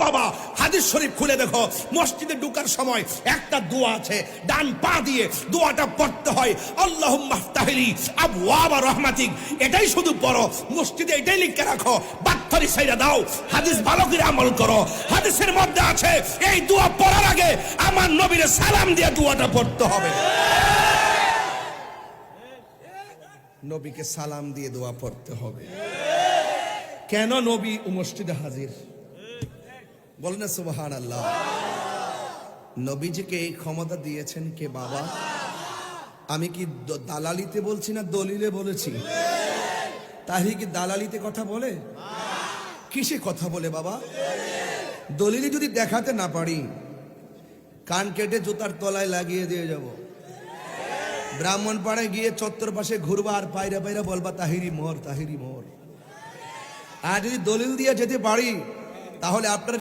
বাবা, হাদিস শরীফ খুলে দেখো, মসজিদে ঢোকার সময় একটা দোয়া আছে, ডান পা দিয়ে দোয়াটা পড়তে হয়, আল্লাহুম্মা ইফতাহলি আবওয়াবা রাহমাতিক। এটাই শুধু পড়ো, মসজিদে এটাই লিখে রাখো, বাত্তারি সাইরা দাও। হাদিস ভালো করে আমল করো। হাদিসের মধ্যে আছে এই দোয়া পড়ার আগে আমার নবীর সালাম দিয়ে দোয়াটা পড়তে হবে। নবীকে সালাম দিয়ে দোয়া পড়তে হবে। কেন? নবী মসজিদে হাজির। বলেন না সুবহানাল্লাহ। নবীজিকে এই ক্ষমতা দিয়েছেন কে বাবা? আমি কি দালালিতে বলছি না দলিলে বলেছি? তাহি কি দালালিতে কথা বলে? কিসে কথা বলে বাবা? দলিলে যদি দেখাতে না পারি, কান কেটে জুতার তলায় লাগিয়ে দিয়ে যাব। ব্রাহ্মণপাড়ায় গিয়ে চত্বর পাশে ঘুরবা আর পায়রা পায়রা বলবা তাহিরি মোর, তাহিরি মোর। আর যদি দলিল দিয়ে যেতে পারি, তাহলে আপনার